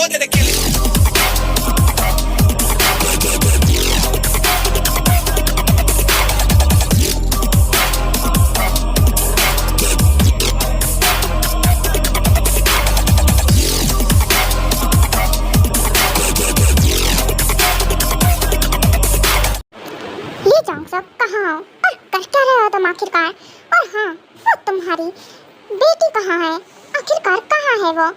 know that I kill it. ये जाऊँ सब कहाँ हो और कर क्या रहे हो तुम आखिरकार? और हाँ, वो तुम्हारी बेटी कहाँ है? आखिरकार कहाँ है वो?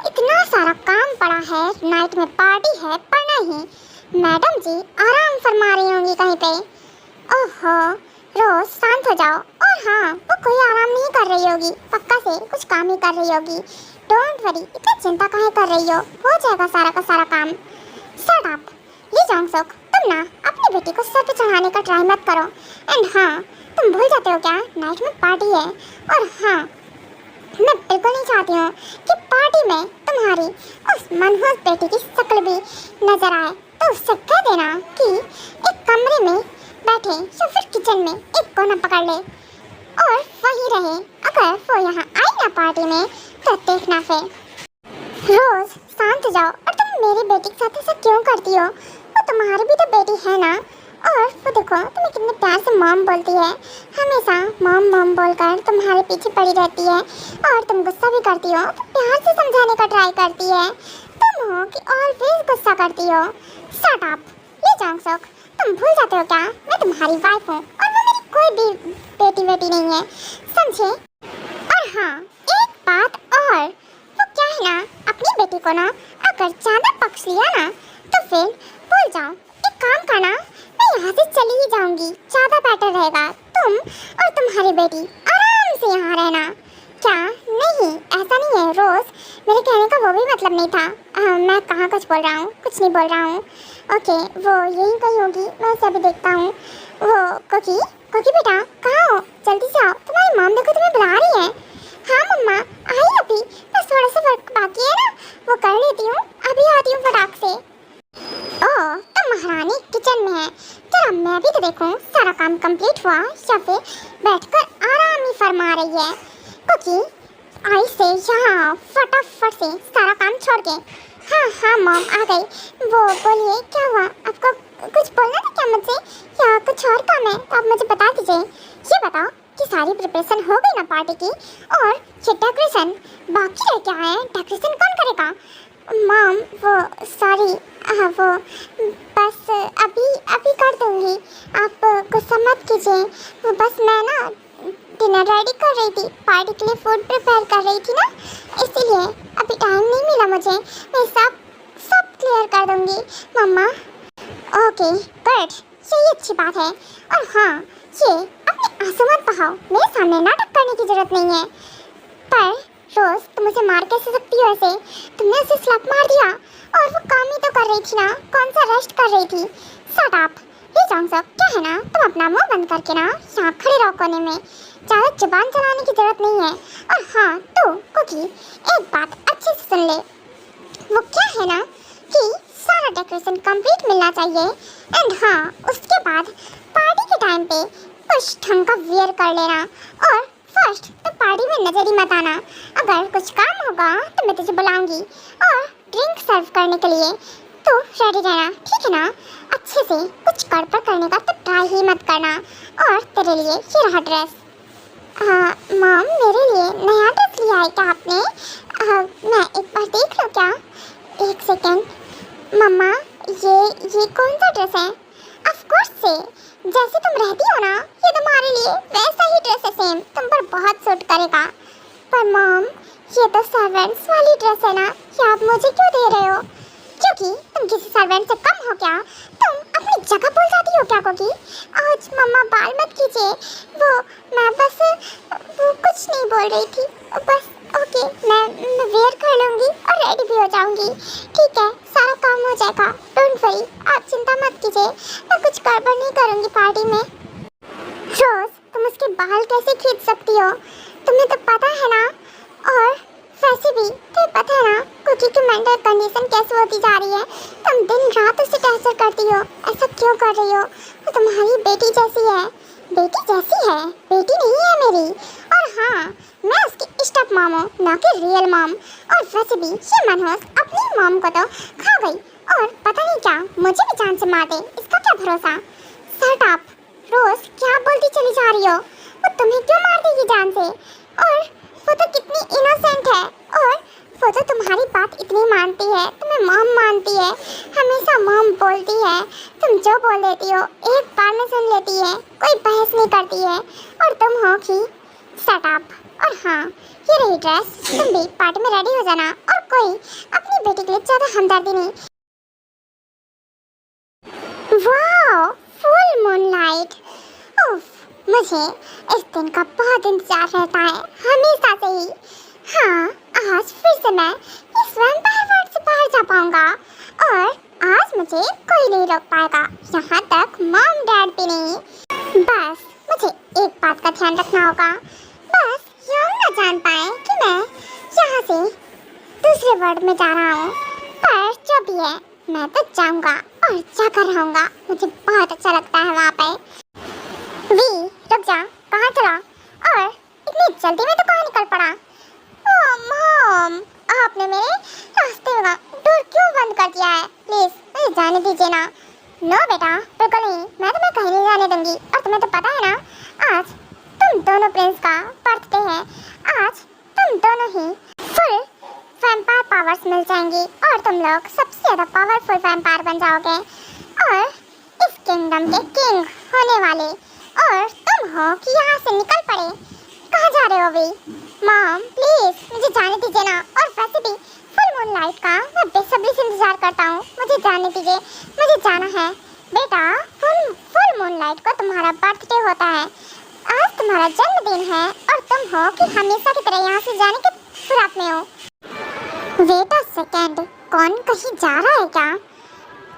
इतना सारा काम पड़ा है, नाइट में पार्टी है पर नहीं। मैडम जी आराम फरमा रही होंगी कहीं पे। ओहो, रोज शांत हो जाओ। और हाँ, वो कोई आराम नहीं कर रही होगी, पक्का से कुछ काम ही कर रही होगी। डोंट वरी, इतनी चिंता काहे कर रही हो जाएगा सारा का सारा काम। Shut up. ली जोंग-सुक, तुम ना अपनी बेटी को सर पे चढ़ाने का ट्राई मत करो। एंड हाँ, तुम भूल जाते हो क्या, नाइट में पार्टी है। और हाँ, मैं बिल्कुल नहीं चाहती हूँ कि पार्टी में तुम्हारी उस मनहूस बेटी की शक्ल भी नजर आए। तो उससे कह देना कि एक कमरे में बैठे या फिर किचन में एक कोना पकड़ ले और वहीं रहे। अगर वो यहाँ आई ना पार्टी में तो देखना फिर। रोज शांत जाओ। और तुम मेरी बेटी के साथ ऐसा क्यों करती हो? वो तुम्हारी भी तो बेटी है ना। और वो देखो तुम्हें कितने प्यार से मॉम बोलती है, हमेशा मॉम मॉम बोलकर तुम्हारे पीछे पड़ी रहती है। और तुम गुस्सा भी करती हो तो प्यार से समझाने का ट्राई करती है। तुम हो कि ऑलवेज गुस्सा करती हो। Shut up. ली जोंग-सुक, तुम भूल जाते हो क्या, मैं तुम्हारी वाइफ हूँ और वो मेरी कोई भी बेटी बेटी नहीं है, समझे? और हाँ, एक बात और, वो क्या है ना, अपनी बेटी को ना अगर ज़्यादा पक्ष लिया ना तो फिर भूल जाओ। एक काम करना, मैं यहाँ से चली ही जाऊँगी, ज़्यादा बेटर रहेगा। तुम और तुम्हारी बेटी आराम से यहाँ रहना। क्या? नहीं, ऐसा नहीं है रोज़, मेरे कहने का वो भी मतलब नहीं था। मैं कहाँ कुछ बोल रहा हूँ, कुछ नहीं बोल रहा हूँ। ओके, वो यहीं कहीं होगी, मैं उसे अभी देखता हूँ। वो कोकी, कोकी बेटा कहाँ हो? जल्दी से आओ, तुम्हारी मॉम देखो तुम्हें बुला रही है। हाँ मम्मा, आई अभी, बस थोड़ा सा वर्क बाकी है ना, वो कर लेती हूँ, अभी आती हूँ फटाक से। ओह, तो महारानी किचन में है। जरा मैं भी तो देखूं सारा काम कंप्लीट हुआ या फिर बैठकर आराम ही फरमा रही है। कुकी, आई से यहाँ फटाफट से सारा काम छोड़ के। हाँ हाँ मॉम, आ गई। वो बोलिए क्या हुआ, आपको कुछ बोलना था क्या मुझसे या कुछ और काम है तो आप मुझे बता दीजिए। ये बताओ कि सारी प्रिपरेशन हो गई ना पार्टी की, और ये डेकोरेशन बाकी रह क्या है, डेकोरेशन कौन करेगा? मॉम वो सॉरी, वो बस अभी अभी कर दूँगी, आप गुस्सा मत कीजिए। वो बस मैं ना डिनर रेडी कर रही थी, पार्टी के लिए फूड प्रिपेयर कर रही थी ना, इसीलिए अभी टाइम नहीं मिला मुझे। मैं सब सब क्लियर कर दूँगी मम्मा। ओके गुड, यही अच्छी बात है। और हाँ, ये अपने आंसू मत बहाओ, मेरे सामने नाटक करने की जरूरत नहीं है। पर रोज तुम उसे मार कैसे सकती हो ऐसे? तुमने उसे स्लैप मार दिया और वो काम ही तो कर रही थी ना, कौन सा रेस्ट कर रही थी। Shut up. ये जोंग-सुक, क्या है ना, तुम अपना मुंह बंद करके ना यहाँ खड़े रहो कोने में, ज़्यादा जुबान चलाने की जरूरत नहीं है। और हाँ तो कुकी, एक बात अच्छे से सुन ले, वो क्या है ना कि सारा डेकोरेशन कंप्लीट मिलना चाहिए। एंड हाँ, उसके बाद पार्टी के टाइम पे कुछ ढंग का वियर कर लेना। और फर्स्ट तो पार्टी में नजर ही मत आना। अगर कुछ काम होगा तो मैं तुझे बुलाऊंगी और ड्रिंक सर्व करने के लिए, तो रेडी रहना, ठीक है ना? अच्छे से कुछ गड़बड़ करने का तो ट्राई ही मत करना। और तेरे लिए ये रहा ड्रेस। मॉम, मेरे लिए नया ड्रेस लिया है क्या आपने? मैं एक बार देख लूँ क्या? एक सेकेंड मम्मा, ये कौन सा ड्रेस है? ऑफ कोर्स से जैसे तुम रहती हो ना, ये तुम्हारे लिए वैसा ही ड्रेस है, सेम तुम पर बहुत सूट करेगा। पर मॉम, ये तो सर्वेंट्स वाली ड्रेस है ना, ये आप मुझे क्यों दे रहे हो? क्योंकि तुम किसी सर्वेंट से कम हो क्या? तुम अपनी जगह भूल जाती हो क्या कोकी? आज मम्मा बाल मत कीजिए, मैं बस वो कुछ नहीं बोल रही थी, बस ओके, मैं वेयर कर लूँगी और रेडी भी हो जाऊँगी, ठीक है? सारा काम हो जाएगा, डोंट वरी, आप चिंता मत कीजिए, मैं कुछ गड़बड़ नहीं करूँगी पार्टी में। रोज, तुम उसके बाल कैसे खींच सकती हो? तुम्हें तो पता है ना। और वैसे भी तुम्हें पता है ना कुकी की मेंटल कंडीशन कैसे होती जा रही है। तुम दिन रात उसे टॉर्चर करती हो, ऐसा क्यों कर रही हो? वो तुम्हारी बेटी जैसी है, बेटी जैसी है, बेटी नहीं है मेरी। और हाँ, मैं उसकी स्टेप मॉम हूँ, ना कि रियल मॉम। और वैसे भी ये मनहूस अपनी मॉम को तो खा गई और पता नहीं क्या मुझे भी जान से मार दे, इसका क्या भरोसा। शट अप रोज, क्या बोलती चली जा रही हो? वो तुम्हें क्यों मार देगी जान से? और वो तो कितनी इनोसेंट है, और वो तो तुम्हारी बात इतनी मानती है, तुम्हें मॉम मानती है, हमेशा मॉम बोलती है। तुम जो बोल देती हो एक बार में सुन लेती है, कोई बहस नहीं करती है। और तुम हो कि शट अप। और हाँ, ये रही ड्रेस, तुम भी पार्टी में रेडी हो जाना, और कोई अपनी बेटी के लिए ज़्यादा हमदर्दी नहीं। Wow, full moonlight. उफ, मुझे इस दिन का बहुत इंतजार रहता है, हमेशा से ही। हाँ, आज फिर से मैं इस वैम्पायर वर्ल्ड से बाहर जा पाऊंगा, और आज मुझे कोई नहीं रोक पाएगा, यहाँ तक मॉम डैड भी नहीं। बस मुझे एक बात का ध्यान रखना होगा, बस यंग ना जान पाए कि मैं यहाँ से दूसरे वर्ल्ड में जा रहा हूँ। पर जो भी है, मैं तो जाऊंगा और जाकर रहूंगा, मुझे बहुत अच्छा लगता है वहाँ पे। वी, रुक जा, कहाँ चला? और इतनी जल्दी में तो कहाँ निकल पड़ा? ओह मॉम, आपने मेरे रास्ते में डोर क्यों बंद कर दिया है? प्लीज मुझे जाने दीजिए ना। नो बेटा, बिल्कुल नहीं, मैं तुम्हें कहीं नहीं जाने दूंगी। और तुम्हें तो पता है ना, आज तुम दोनों प्रिंस का बर्थडे है। आज तुम दोनों ही फुल वैम्पायर पावर्स मिल जाएंगी, और तुम लोग सबसे ज़्यादा पावरफुल वैम्पायर बन जाओगे, और इस किंगडम के किंग होने वाले। और तुम हो कि यहाँ से निकल पड़े। कहाँ जा रहे हो अभी? मॉम प्लीज मुझे जाने दीजिए ना। और वैसे भी फुल मूनलाइट का मैं बेसब्री से इंतजार करता हूँ, मुझे जाने दीजिए, मुझे जाना है। बेटा, फुल मूनलाइट को तुम्हारा बर्थडे होता है, आज तुम्हारा जन्मदिन है, और तुम हो कि हमेशा की तरह यहाँ से जाने के फिराक में हो। वेट अ सेकेंड, कौन कहीं जा रहा है क्या?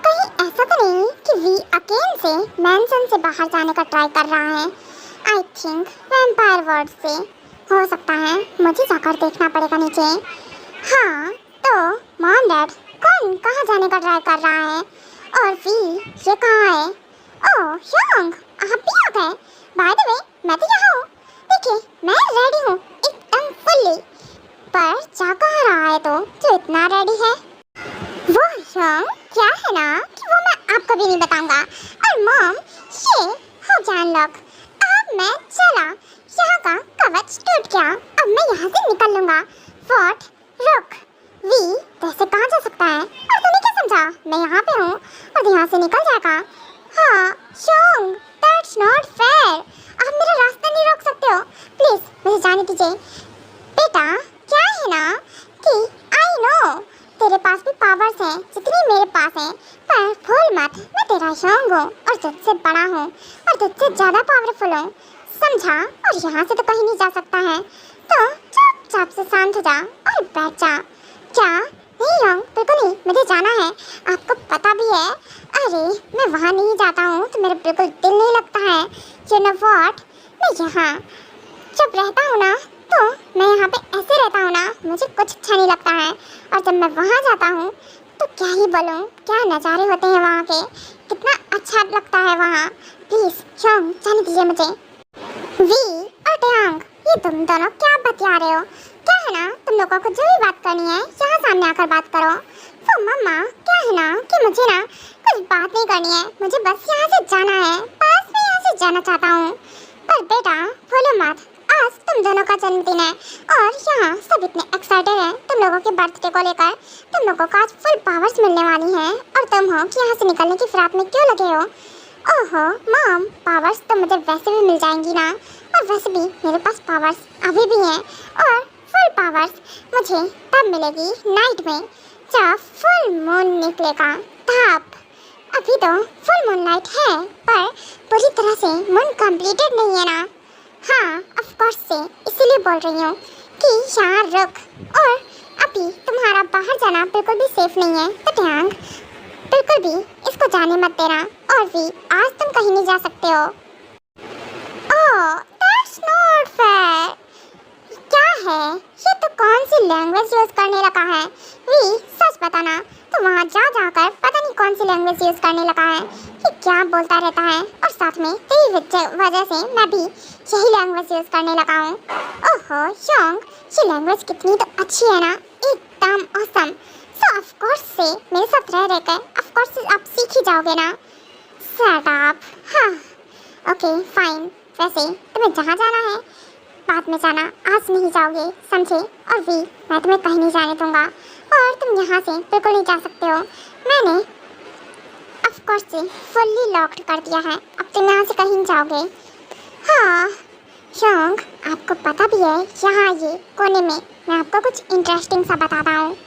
कहीं ऐसा तो नहीं कि वी अकेले से मैंशन से बाहर जाने का ट्राई कर रहा है? आई थिंक वैम्पायर वर्ल्ड से हो सकता है, मुझे जाकर देखना पड़ेगा नीचे। हाँ, तो मॉम डैड, कौन कहाँ जाने का ट्राई कर रहा है? और वी, ये कहाँ है? ओह यंग, आप भी आ गए। बाय द वे, मैं तो यहाँ हूँ। देखिए, मैं रेडी हूँ एकदम फुल्ली। पर जा कहाँ रहा है तो जो इतना रेडी है? वो यंग, क्या है ना कि वो मैं आपको भी नहीं बताऊंगा। और मॉम, ये हो गया अनलॉक। अब मैं चला, यहाँ का कवच टूट गया, अब मैं यहाँ से निकल लूंगा। व्हाट? रुक, वी वैसे कहाँ जा सकता है? और तूने क्या समझा मैं यहाँ पे हूँ और यहाँ से निकल जाएगा? हाँ यंग, दैट्स नॉट फेयर। आप मेरा रास्ता नहीं रोक सकते हो, प्लीज मुझे जाने दीजिए। बेटा, क्या है ना कि आई नो तेरे पास भी पावर्स हैं जितनी मेरे पास हैं, पर भूल मत मैं तेरा यंग हूँ और तुझसे बड़ा हूँ और तुझसे ज़्यादा पावरफुल हूँ, समझा? और यहाँ से तो कहीं नहीं जा सकता है, तो चुपचाप से शांत हो जा और बैठ जा। क्या? नहीं यंग, बिल्कुल नहीं, मुझे जाना है, आपको पता भी है। अरे मैं वहाँ नहीं जाता हूँ तो मेरा बिल्कुल दिल नहीं लगता है। यू नो व्हाट, मैं यहाँ जब रहता हूँ ना, तो मैं यहाँ पे ऐसे रहता हूँ ना, मुझे कुछ अच्छा नहीं लगता है। और जब मैं वहाँ जाता हूँ तो क्या ही बोलूँ, क्या नज़ारे होते हैं वहाँ के, कितना अच्छा लगता है वहाँ। प्लीज़ यंग, जाने दीजिए मुझे। वी और टयांग, ये तुम दोनों क्या बतिया रहे हो? क्या है ना, तुम लोगों को जो भी बात करनी है यहाँ सामने आकर बात करो। तो मम्मा, क्या है ना कि मुझे ना कुछ बात नहीं करनी है, मुझे बस यहाँ से जाना है, बस मैं यहाँ से जाना चाहता हूँ। पर बेटा बोलो मत, आज तुम दोनों का जन्मदिन है और यहाँ सब इतने एक्साइटेड हैं तुम लोगों के बर्थडे को लेकर। तुम लोगों को आज फुल पावर्स मिलने वाली हैं और तुम हो कि यहाँ से निकलने की फिराक में क्यों लगे हो? ओहो मॉम, पावर्स तो मुझे वैसे भी मिल जाएंगी ना, और वैसे भी मेरे पास पावर्स अभी भी हैं, और फुल पावर्स मुझे तब मिलेगी नाइट में जब फुल मून निकलेगा तब। अभी तो फुल मून नाइट है पर पूरी तरह से मून कंप्लीटेड नहीं है ना। हाँ ऑफ कोर्स से इसीलिए बोल रही हूँ कि यहाँ रुक, और अभी तुम्हारा बाहर जाना बिल्कुल भी सेफ नहीं है, तो टयांग बिल्कुल भी इसको जाने मत देना। और भी आज तुम कहीं नहीं जा सकते हो। Oh that's not fair. क्या है ये, तो कौन सी लैंग्वेज यूज करने लगा है? वी सच बताना, तो वहाँ जा जाकर पता नहीं कौन सी लैंग्वेज यूज करने लगा है कि क्या बोलता रहता है, और साथ में तेरी वजह से मैं भी यही लैंग्वेज यूज करने लगा हूँ। ओहो योंग, ये लैंग्वेज कितनी तो अच्छी है ना, एकदम ऑसम। सो ऑफ कोर्स से मेरे साथ रह रहकर ऑफ कोर्स आप सीख ही जाओगे ना। Shut up. हाँ ओके फाइन। वैसे तुम्हें जहाँ जाना है बाद में जाना, आज नहीं जाओगे, समझे? और भी मैं तुम्हें कहीं नहीं जाने दूंगा, और तुम यहाँ से बिल्कुल नहीं जा सकते हो। मैंने ऑफ कोर्स से फुल्ली लॉक्ड कर दिया है, अब तुम यहाँ से कहीं नहीं जाओगे। हाँ योंग, आपको पता भी है यहाँ ये कोने में मैं आपको कुछ इंटरेस्टिंग सा बताता हूँ।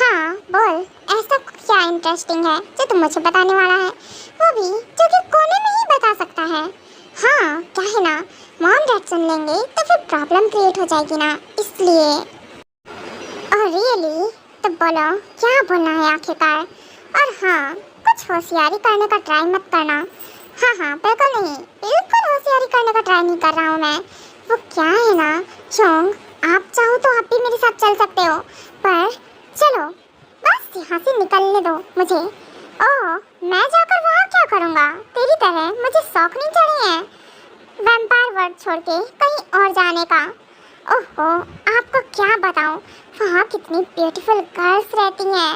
हाँ बोल, ऐसा क्या इंटरेस्टिंग है जो तुम मुझे बताने वाला है, वो भी जो कि कोने में ही बता सकता है? हाँ क्या है ना, मॉम डैड सुन लेंगे तो फिर प्रॉब्लम क्रिएट हो जाएगी ना, इसलिए। और रियली तो बोलो क्या बोलना है आखिरकार। और हाँ, कुछ होशियारी करने का ट्राई मत करना। हाँ हाँ बिल्कुल नहीं, बिल्कुल होशियारी करने का ट्राई नहीं कर रहा हूँ मैं। वो क्या है ना योंग, आप चाहो तो आप भी मेरे साथ चल सकते हो, पर चलो बस यहाँ से निकलने दो मुझे। ओह, मैं जाकर वहाँ क्या करूँगा? तेरी तरह मुझे शौक नहीं चढ़े हैं वैम्पायर वर्ल्ड छोड़ के कहीं और जाने का। ओहो, आपको क्या बताऊं, वहाँ कितनी ब्यूटीफुल गर्ल्स रहती हैं।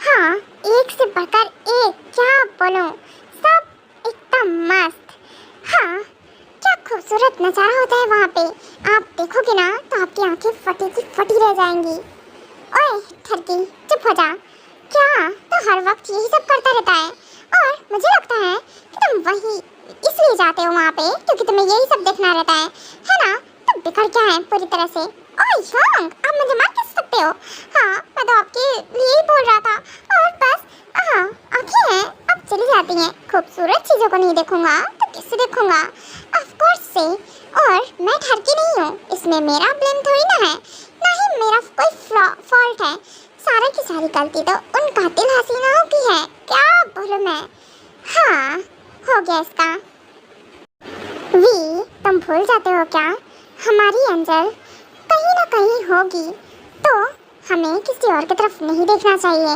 हाँ, एक से बढ़कर एक, क्या बोलूं, सब एकदम मस्त। हाँ, क्या खूबसूरत नज़ारा होता है वहाँ पे, आप देखोगे ना तो आपकी आंखें फटी की फटी रह जाएंगी। ओए ठरकी, चुप हो जा। क्या तो हर वक्त यही सब करता रहता है? और मुझे लगता है कि तुम वही इसलिए जाते हो वहाँ पे क्योंकि तुम्हें यही सब देखना रहता है ना? तो बिखर क्या है पूरी तरह से। ओए योंग, आप मुझे मार कैसे सकते हो? हाँ, मैं तो आपके लिए ही बोल रहा था, और बस हाँ आँखें हैं अब चली जाती हैं, खूबसूरत चीज़ों को नहीं देखूंगा तो किससे देखूंगा? ऑफ कोर्स से। और मैं ठरकी नहीं हूँ, इसमें मेरा ब्लेम थोड़ी ना है, ना ही मेरा कोई फॉल्ट है। सारा की सारी गलती तो उन कातिल हसीनाओं की है, क्या बोलूं मैं। हाँ हो गया इसका। वी, तुम भूल जाते हो क्या, हमारी एंजल कहीं ना कहीं होगी, तो हमें किसी और की तरफ नहीं देखना चाहिए।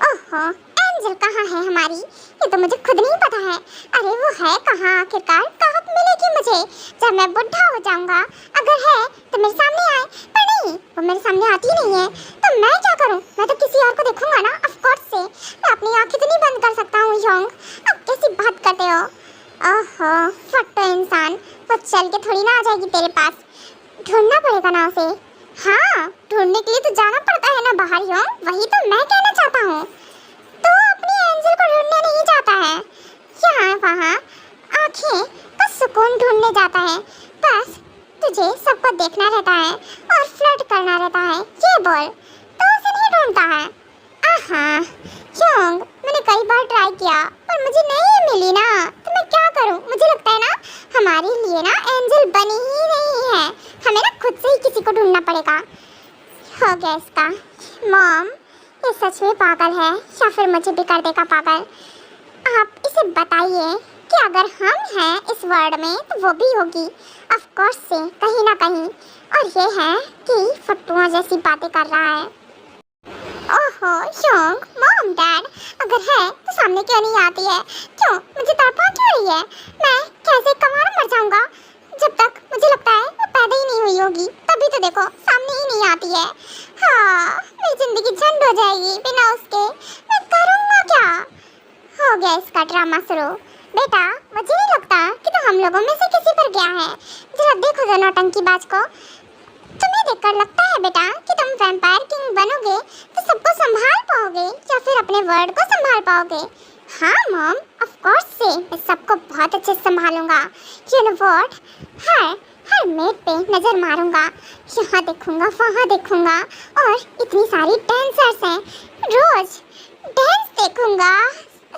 ओहो, एंजल कहाँ है हमारी, ये तो मुझे खुद नहीं पता है। अरे वो है कहाँ आखिरकार, कहाँ मिलेगी मुझे जब मैं बुढ़ा हो जाऊंगा? अगर है तो मेरे सामने आए, पर नहीं, वो मेरे सामने आती नहीं है, तो मैं क्या करूं? मैं तो किसी और को देखूंगा ना, ऑफ कोर्स से। मैं अपनी आंखें तो नहीं बंद कर सकता हूँ योंग, अब कैसी बात करते हो? ओहो फट्टो इंसान, वो चल के थोड़ी ना आ जाएगी तेरे पास, ढूंढना पड़ेगा ना उसे। हाँ, ढूंढने के लिए तो जाना पड़ता है ना बाहर योंग, वही तो मैं कहना चाहता हूँ। तो अपनी एंजल को ढूंढने नहीं जाता है, यहाँ वहाँ आंखें का सुकून ढूंढने जाता है। बस तुझे सबको देखना रहता है और फ्लर्ट करना रहता है, ये बोल, तो उसे नहीं ढूंढता है। आहा योंग, मैंने कई बार ट्राई किया पर मुझे नहीं मिली ना, तो मैं क्या करूं? मुझे लगता है ना हमारे लिए ना एंजल बनी ही नहीं है, हमें ना खुद से ही किसी को ढूंढना पड़ेगा। हो गया इसका। मॉम, ये सच में पागल है या फिर मुझे भी कर देगा पागल? आप इसे बताइए कि अगर हम हैं इस वर्ल्ड में तो वो भी होगी, ऑफ कोर्स से कहीं ना कहीं। और ये है कि फट्टुओं जैसी बातें कर रहा है। ओहो योंग, मॉम डैड अगर है तो सामने क्यों नहीं आती है? क्यों मुझे तड़पा क्यों रही है? मैं कैसे कमार मर जाऊंगा जब तक मुझे लगता है वो पैदा ही नहीं हुई होगी, तभी तो देखो सामने ही नहीं आती है। हाँ, मेरी जिंदगी झंड हो जाएगी बिना उसके, मैं करूँगा क्या? हो गया इसका ड्रामा शुरू। बेटा, मुझे नहीं लगता कि तो हम लोगों में से किसी पर गया है, जरा देखो जरा नौटंकीबाज को। तुम्हें देखकर लगता है बेटा कि तुम वैम्पायर किंग बनोगे तो सबको संभाल पाओगे या फिर अपने वर्ल्ड को संभाल पाओगे? हाँ मॉम, ऑफ कोर्स से मैं सबको बहुत अच्छे से संभालूंगा। यू नो व्हाट, हर मेट पे नज़र मारूंगा, यहाँ देखूंगा वहाँ देखूंगा, और इतनी सारी डांसर्स हैं, रोज डांस देखूंगा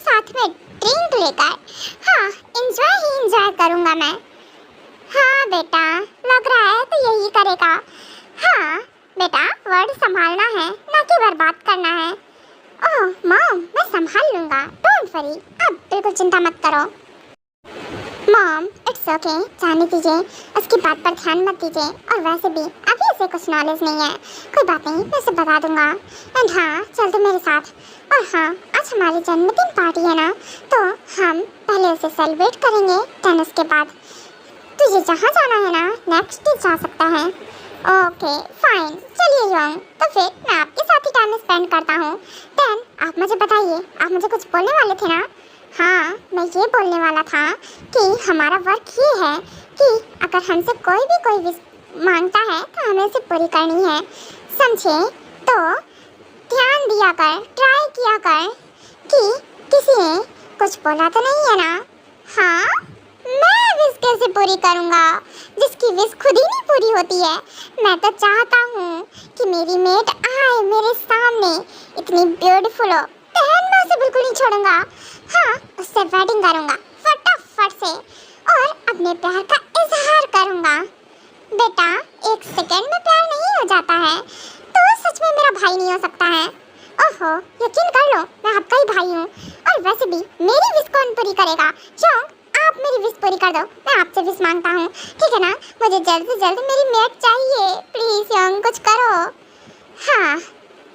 साथ में ड्रिंक लेकर। हाँ, एंजॉय ही एंजॉय करूंगा मैं। हाँ बेटा, लग रहा है तो यही करेगा। हाँ बेटा, वर्ल्ड संभालना है ना कि बर्बाद करना है। ओह मॉम, मैं संभाल लूँगा, डोंट वरी, आप बिल्कुल चिंता मत करो। मॉम इट्स ओके, जाने दीजिए, उसकी बात पर ध्यान मत दीजिए, और वैसे भी अभी से कुछ नॉलेज नहीं है। कोई बात नहीं, मैं सब बता दूंगा। एंड हाँ, चल तू मेरे साथ। और हाँ, आज हमारी जन्मदिन पार्टी है ना, तो हम पहले उसे सेलिब्रेट करेंगे, देन उसके बाद तुझे जहाँ जाना है ना नेक्स्ट डे जा सकता है। ओके फाइन, चलिए योंग, तो फिर मैं आपके साथ ही टाइम स्पेंड करता हूँ। देन आप मुझे बताइए, आप मुझे कुछ बोलने वाले थे ना? हाँ, मैं ये बोलने वाला था कि हमारा वर्क ये है कि अगर हमसे कोई विश मांगता है तो हमें उसे पूरी करनी है, समझे? तो ध्यान दिया कर, ट्राई किया कर कि किसी ने कुछ बोला तो नहीं है ना? हाँ, मैं विश कैसे पूरी करूँगा? जिसकी विश खुद ही नहीं पूरी होती है। मैं तो चाहता हूँ कि मेरी मेट आए मेरे सामने, इतनी ब्यूटीफुल हो, बहन मैं उसे बिल्कुल नहीं छोड़ूंगा। हाँ, उससे वेडिंग करूँगा फटाफट से और अपने प्यार का इजहार करूँगा। बेटा, एक सेकंड में प्यार नहीं हो जाता है तो सच में मेरा भाई नहीं हो सकता है। ओहो, यकीन कर लो, मैं आपका ही भाई हूँ। और वैसे भी मेरी विश कौन पूरी करेगा? योंग, आप मेरी विश पूरी कर दो, मैं आपसे विश मांगता हूँ, ठीक है ना? मुझे जल्द से जल्द मेरी मेट चाहिए, प्लीज योंग कुछ करो। हाँ,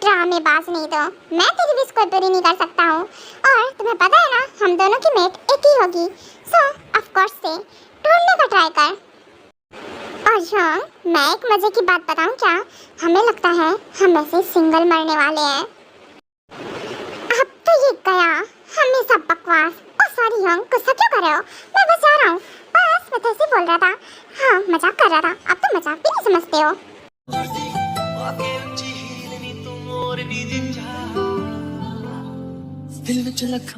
ड्रामेबाज नहीं तो मैं तेरी विश को पूरी नहीं कर सकता हूँ। और तुम्हें पता है ना, हम दोनों की मेट एक ही होगी, सो ऑफ कोर्स से ढूंढने का ट्राई कर। और योंग, मैं एक मजे की बात बताऊँ क्या? हमें लगता है हम ऐसे सिंगल मरने वाले हैं। अब तो ये गया हमेशा बकवास। ओ सॉरी योंग, गुस्सा क्यों कर रहे हो? मैं बस जा रहा हूँ, बस मैं तो ऐसे बोल रहा था। हाँ, मजाक कर रहा था, अब तो मजाक भी नहीं समझते हो। दिल में